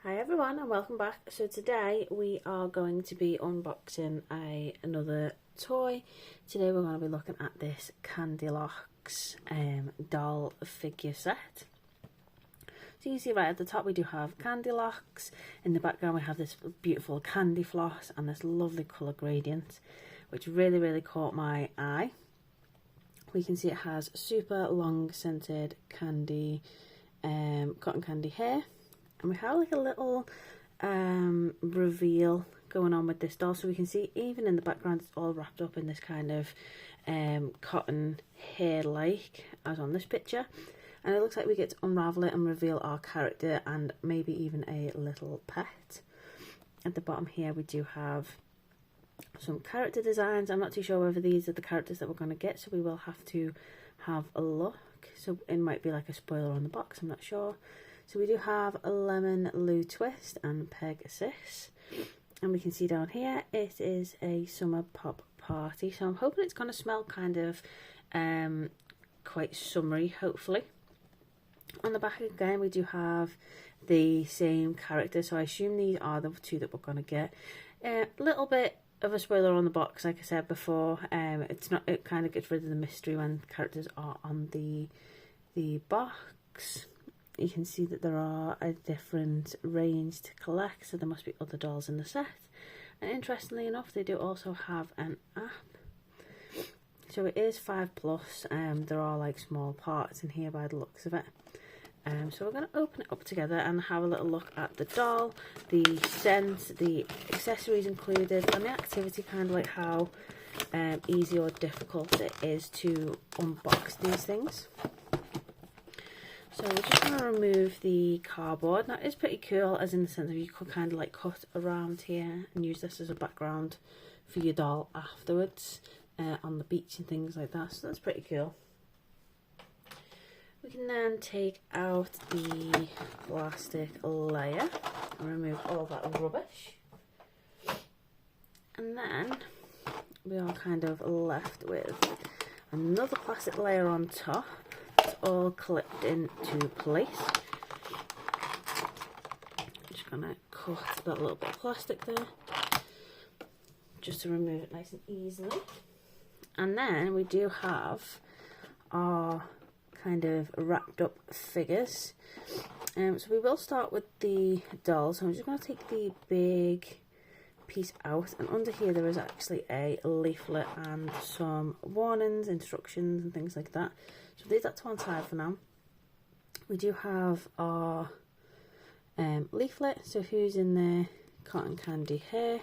Hi everyone and welcome back. So today we are going to be unboxing another toy. Today we're going to be looking at this Candylocks doll figure set. So you can see right at the top we do have Candylocks. In the background we have this beautiful candy floss and this lovely colour gradient, which really caught my eye. We can see it has super long scented candy, cotton candy hair. And we have like a little reveal going on with this doll. So we can see even in the background it's all wrapped up in this kind of cotton hair like as on this picture. And it looks like we get to unravel it and reveal our character and maybe even a little pet. At the bottom here we do have some character designs. I'm not too sure whether these are the characters that we're going to get, so we will have to have a look. So it might be like a spoiler on the box, I'm not sure. So we do have a Lemon Lou Twist and Peg Sis. And we can see down here it is a summer pop party. So I'm hoping it's going to smell kind of quite summery, hopefully. On the back again we do have the same character. So I assume these are the two that we're going to get. A little bit of a spoiler on the box, like I said before. It kind of gets rid of the mystery when characters are on the box. You can see that there are a different range to collect, so there must be other dolls in the set. And interestingly enough, they do also have an app. So it is 5+. There are like small parts in here by the looks of it. So we're going to open it up together and have a little look at the doll, the scent, the accessories included, and the activity, kind of like how easy or difficult it is to unbox these things. So we're just going to remove the cardboard. Now it is pretty cool, as in the sense of you could kind of like cut around here and use this as a background for your doll afterwards on the beach and things like that. So that's pretty cool. We can then take out the plastic layer and remove all that rubbish. And then we are kind of left with another plastic layer on top. It's all clipped into place. Just gonna cut that little bit of plastic there, just to remove it nice and easily. And then we do have our kind of wrapped up figures. So we will start with the doll. So I'm just going to take the big piece out, and under here there is actually a leaflet and some warnings, instructions and things like that. So leave that to one side for now. We do have our leaflet. So who's in there? Cotton candy hair.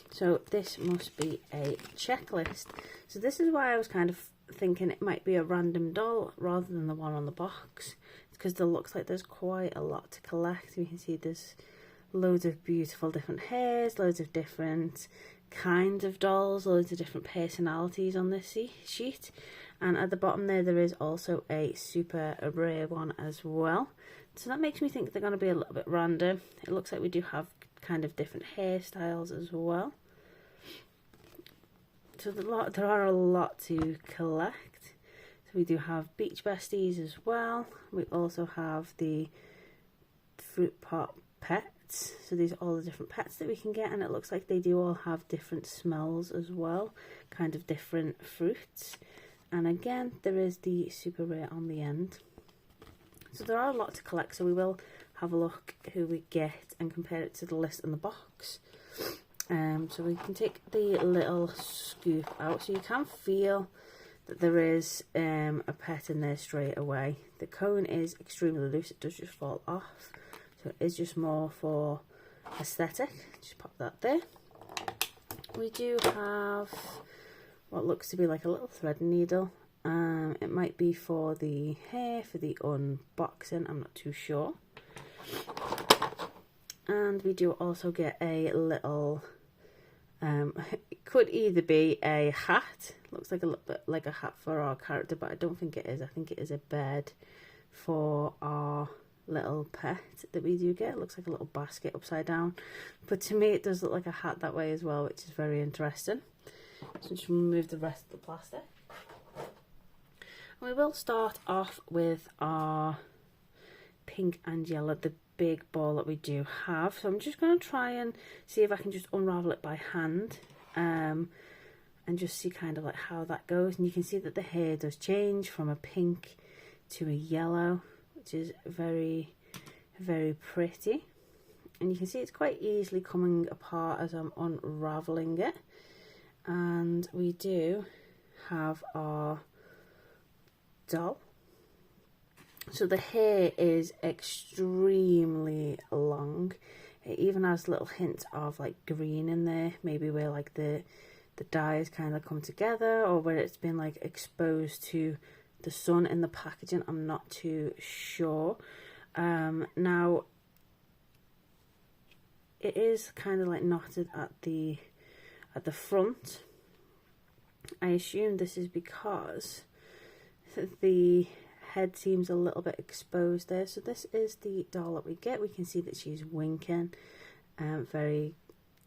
So this must be a checklist. So this is why I was kind of thinking it might be a random doll rather than the one on the box. It's because it looks like there's quite a lot to collect. You can see there's loads of beautiful different hairs, loads of different kinds of dolls, loads of different personalities on this sheet. And at the bottom there is also a super rare one as well. So that makes me think they're going to be a little bit random. It looks like we do have kind of different hairstyles as well. So there are a lot to collect. So we do have beach besties as well. We also have the fruit pot pets. So these are all the different pets that we can get, and it looks like they do all have different smells as well, kind of different fruits. And again, there is the super rare on the end. So there are a lot to collect, so we will have a look who we get and compare it to the list in the box. So we can take the little scoop out, so you can feel that there is a pet in there straight away. The cone is extremely loose, it does just fall off, so it is just more for aesthetic. Just pop that there. We do have what looks to be like a little thread needle. It might be for the hair, for the unboxing, I'm not too sure. And we do also get a little it could either be a hat, looks like a little bit like a hat for our character, but I don't think it is. I think it is a bed for our little pet that we do get. It looks like a little basket upside down, but to me it does look like a hat that way as well, which is very interesting. So just remove the rest of the plastic. We will start off with our pink and yellow, the big ball that we do have. So I'm just going to try and see if I can just unravel it by hand, and just see kind of like how that goes. And you can see that the hair does change from a pink to a yellow, which is very, very pretty. And you can see it's quite easily coming apart as I'm unraveling it. And we do have our doll. So the hair is extremely long. It even has little hints of like green in there, maybe where like the dyes kind of come together, or where it's been like exposed to the sun in the packaging. I'm not too sure. Now it is kind of like knotted at the front. I assume this is because the head seems a little bit exposed there. So this is the doll that we get. We can see that she's winking, very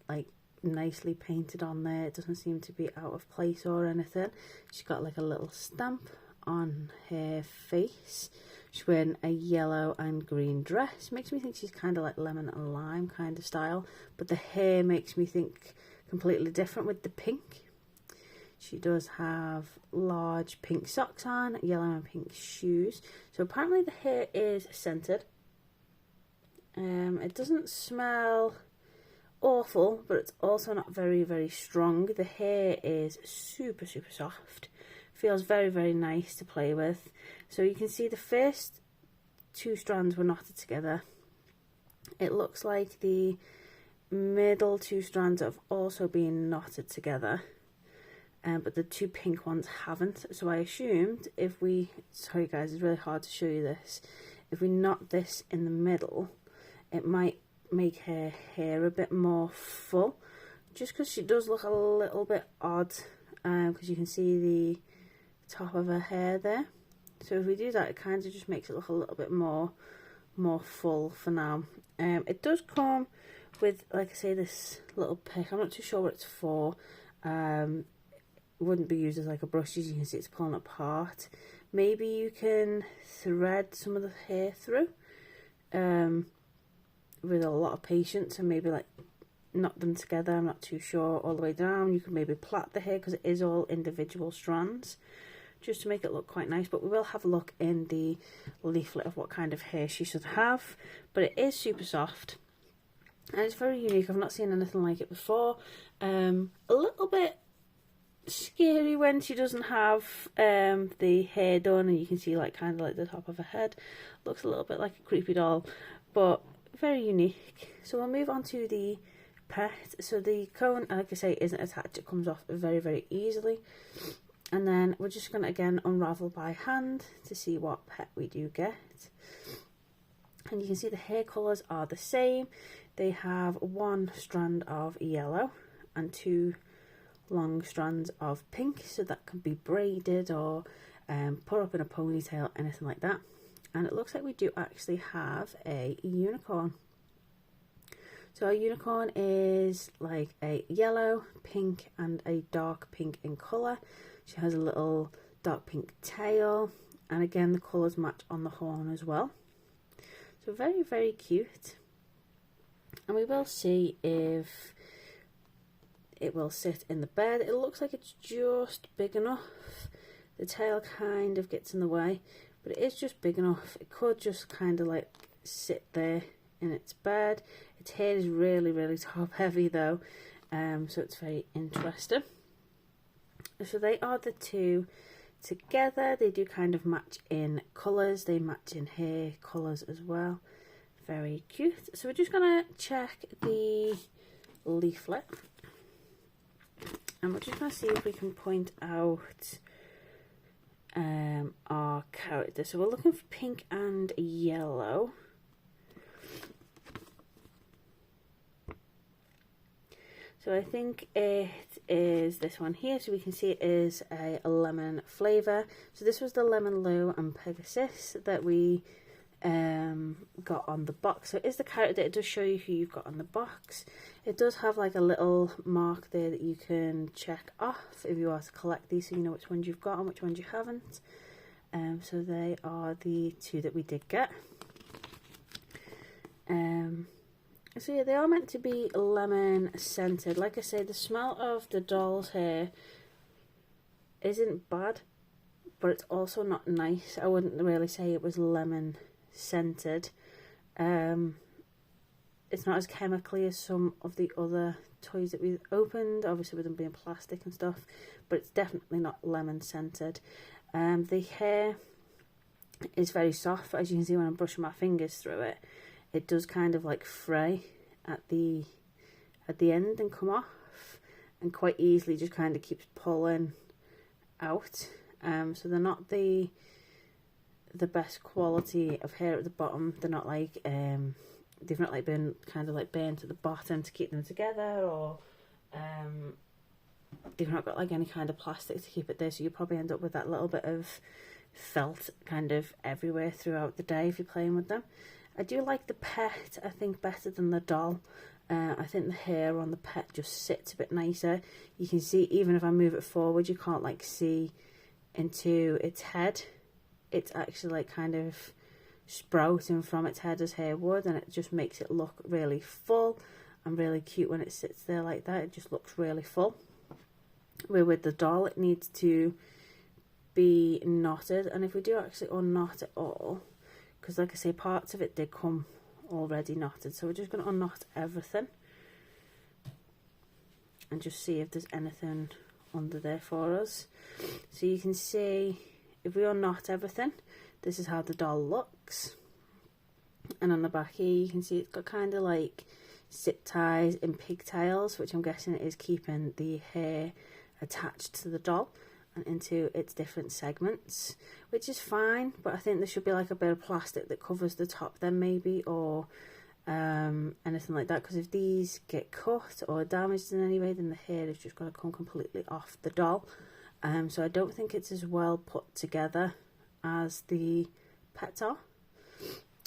like nicely painted on there. It doesn't seem to be out of place or anything. She's got like a little stamp on her face. She's wearing a yellow and green dress. Makes me think she's kind of like lemon and lime kind of style, but the hair makes me think completely different with the pink. She does have large pink socks on, yellow and pink shoes. So apparently the hair is scented. It doesn't smell awful, but it's also not very, very strong. The hair is super, super soft. Feels very, very nice to play with. So you can see the first two strands were knotted together. It looks like the middle two strands have also been knotted together. But the two pink ones haven't. So I assumed if we, sorry guys, it's really hard to show you this, if we knot this in the middle, it might make her hair a bit more full, just because she does look a little bit odd, because you can see the top of her hair there. So if we do that, it kind of just makes it look a little bit more full for now. It does come with, like I say, this little pick. I'm not too sure what it's for. Wouldn't be used as like a brush, as you can see it's pulling apart. Maybe you can thread some of the hair through with a lot of patience, and maybe like knot them together. I'm not too sure all the way down. You can maybe plait the hair because it is all individual strands, just to make it look quite nice. But we will have a look in the leaflet of what kind of hair she should have. But it is super soft and it's very unique. I've not seen anything like it before. A little bit scary when she doesn't have the hair done, and you can see like kind of like the top of her head. Looks a little bit like a creepy doll, but very unique. So we'll move on to the pet. So the cone, like I say, isn't attached. It comes off very, very easily. And then we're just going to again unravel by hand to see what pet we do get. And you can see the hair colours are the same. They have one strand of yellow and two long strands of pink, so that can be braided or put up in a ponytail, anything like that. And it looks like we do actually have a unicorn. So our unicorn is like a yellow, pink and a dark pink in colour. She has a little dark pink tail, and again the colours match on the horn as well. So very, very cute. And we will see if it will sit in the bed. It looks like it's just big enough. The tail kind of gets in the way, but it is just big enough. It could just kind of like sit there in its bed. Its hair is really, really top heavy though, so it's very interesting. So they are the two together. They do kind of match in colours. They match in hair colours as well. Very cute. So we're just going to check the leaflet. And we're just going to see if we can point out our character. So we're looking for pink and yellow. So I think it is this one here. So we can see it is a lemon flavour. So this was the Lemon Lou and Pegasus that we got on the box. So it is the character. It does show you who you've got on the box. It does have like a little mark there that you can check off if you are to collect these, so you know which ones you've got and which ones you haven't. So they are the two that we did get. So yeah, they are meant to be lemon scented. Like I say, the smell of the doll's hair isn't bad, but it's also not nice. I wouldn't really say it was lemon scented. It's not as chemically as some of the other toys that we've opened, obviously with them being plastic and stuff, but it's definitely not lemon scented. The hair is very soft, as you can see when I'm brushing my fingers through it. It does kind of like fray at the end and come off, and quite easily just kind of keeps pulling out. So they're not the best quality of hair at the bottom. They're not like they've not like been kind of like burnt at the bottom to keep them together, or they've not got like any kind of plastic to keep it there, so you probably end up with that little bit of felt kind of everywhere throughout the day if you're playing with them. I do like the pet, I think, better than the doll. I think the hair on the pet just sits a bit nicer. You can see, even if I move it forward, you can't like see into its head. It's actually like kind of sprouting from its head as hair would, and it just makes it look really full and really cute when it sits there like that. It just looks really full. Where with the doll, it needs to be knotted, and if we do actually unknot it all, because like I say, parts of it did come already knotted, so we're just going to unknot everything and just see if there's anything under there for us. So you can see, if we unknot everything, this is how the doll looks. And on the back here you can see it's got kind of like zip ties and pigtails, which I'm guessing is keeping the hair attached to the doll and into its different segments, which is fine, but I think there should be like a bit of plastic that covers the top then maybe, or anything like that, because if these get cut or damaged in any way, then the hair is just going to come completely off the doll. So I don't think it's as well put together as the pets are.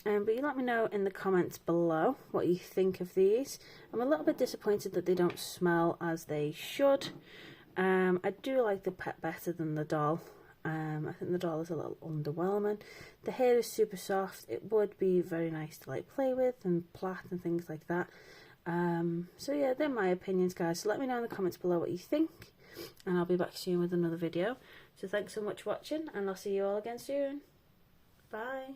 But you let me know in the comments below what you think of these. I'm a little bit disappointed that they don't smell as they should. I do like the pet better than the doll. I think the doll is a little underwhelming. The hair is super soft. It would be very nice to like play with and plait and things like that. So yeah, they're my opinions, guys. So let me know in the comments below what you think, and I'll be back soon with another video. So thanks so much for watching, and I'll see you all again soon. Bye.